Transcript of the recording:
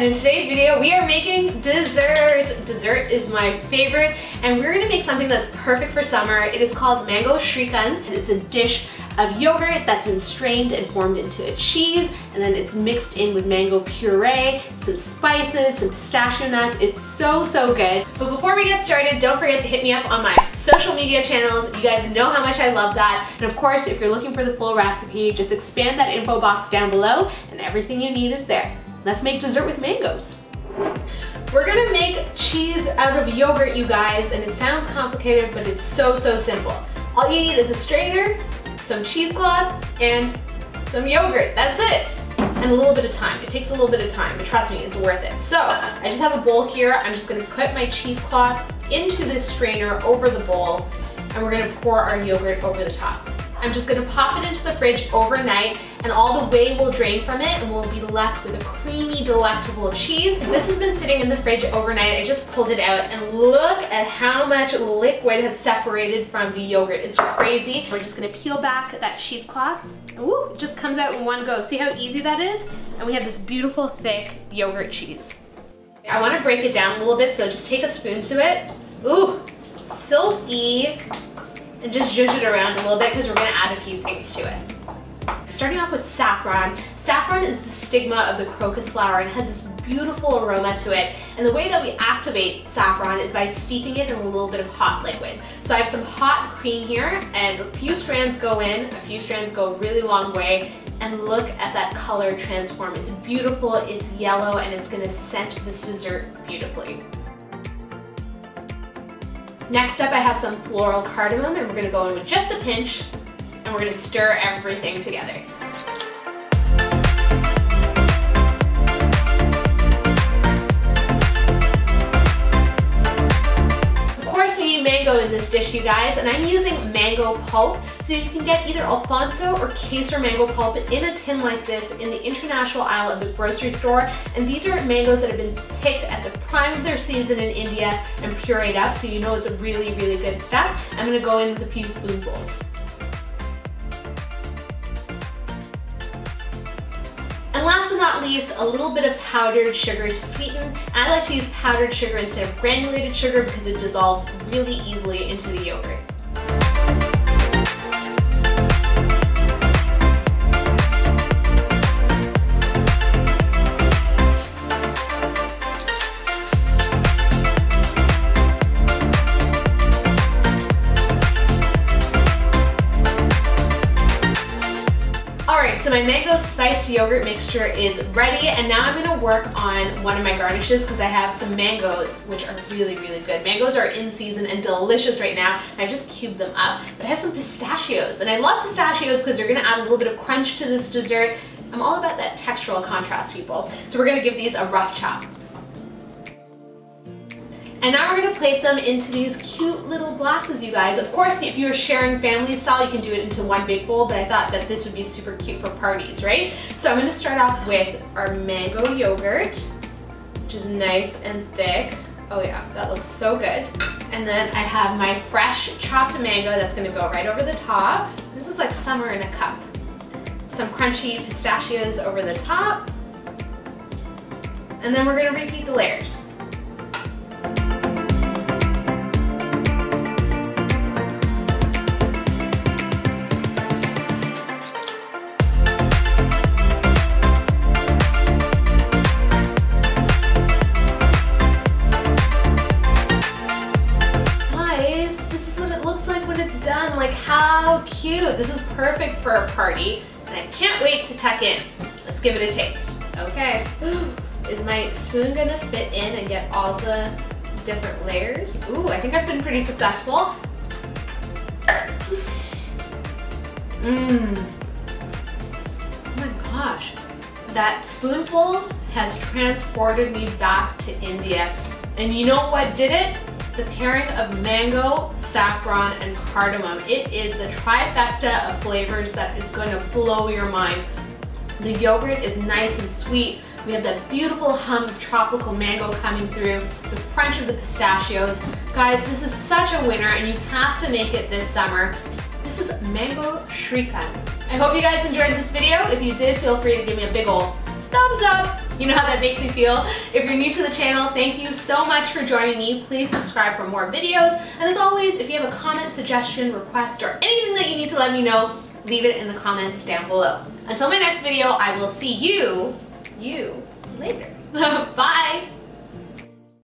in today's video we are making dessert. Dessert is my favorite, and we're gonna make something that's perfect for summer. It is called mango Shrikhand. It's a dish of yogurt that's been strained and formed into a cheese, and then it's mixed in with mango puree, some spices, some pistachio nuts. It's so good. But before we get started, don't forget to hit me up on my social media channels. You guys know how much I love that. And of course, if you're looking for the full recipe, just expand that info box down below and everything you need is there. Let's make dessert with mangoes. We're gonna make cheese out of yogurt, you guys, and it sounds complicated, but it's so simple. All you need is a strainer, some cheesecloth, and some yogurt. That's it. And a little bit of time. It takes a little bit of time, but trust me, it's worth it. So I just have a bowl here. I'm just gonna put my cheesecloth into this strainer over the bowl, and we're gonna pour our yogurt over the top. I'm just gonna pop it into the fridge overnight, and all the whey will drain from it, and we'll be left with a creamy, delectable cheese. This has been sitting in the fridge overnight. I just pulled it out, and look at how much liquid has separated from the yogurt. It's crazy. We're just gonna peel back that cheesecloth. Ooh, it just comes out in one go. See how easy that is? And we have this beautiful, thick yogurt cheese. I wanna break it down a little bit, so just take a spoon to it. Ooh, silky. And just zhuzh it around a little bit because we're gonna add a few things to it. Starting off with saffron. Saffron is the stigma of the crocus flower and has this beautiful aroma to it. And the way that we activate saffron is by steeping it in a little bit of hot liquid. So I have some hot cream here, and a few strands go in, a few strands go a really long way, and look at that color transform. It's beautiful, it's yellow, and it's gonna scent this dessert beautifully. Next up, I have some floral cardamom, and we're gonna go in with just a pinch, and we're gonna stir everything together. Of course, we need mango in this dish, you guys, and I'm using mango pulp. So you can get either Alfonso or Kesar mango pulp in a tin like this in the international aisle of the grocery store. And these are mangoes that have been picked at the prime of their season in India and pureed up, so you know it's a really good stuff. I'm gonna go in with a few spoonfuls. And last but not least, a little bit of powdered sugar to sweeten. I like to use powdered sugar instead of granulated sugar because it dissolves really easily into the yogurt. So my mango spiced yogurt mixture is ready, and now I'm gonna work on one of my garnishes because I have some mangoes, which are really good. Mangoes are in season and delicious right now. I just cubed them up, but I have some pistachios, and I love pistachios because they're gonna add a little bit of crunch to this dessert. I'm all about that textural contrast, people. So we're gonna give these a rough chop. And now we're gonna plate them into these cute little glasses, you guys. Of course, if you're sharing family style, you can do it into one big bowl, but I thought that this would be super cute for parties, right? So I'm gonna start off with our mango yogurt, which is nice and thick. Oh yeah, that looks so good. And then I have my fresh chopped mango that's gonna go right over the top. This is like summer in a cup. Some crunchy pistachios over the top. And then we're gonna repeat the layers. Like, how cute. This is perfect for a party, and I can't wait to tuck in. Let's give it a taste. Okay. Is my spoon gonna fit in and get all the different layers? Ooh, I think I've been pretty successful. Oh my gosh. That spoonful has transported me back to India. And you know what did it? The pairing of mango, saffron, and cardamom. It is the trifecta of flavors that is going to blow your mind. The yogurt is nice and sweet. We have that beautiful hum of tropical mango coming through, the crunch of the pistachios. Guys, this is such a winner, and you have to make it this summer. This is mango Shrikhand. I hope you guys enjoyed this video. If you did, feel free to give me a big ol' thumbs up. You know how that makes me feel? If you're new to the channel, thank you so much for joining me. Please subscribe for more videos. And as always, if you have a comment, suggestion, request, or anything that you need to let me know, leave it in the comments down below. Until my next video, I will see you later. Bye!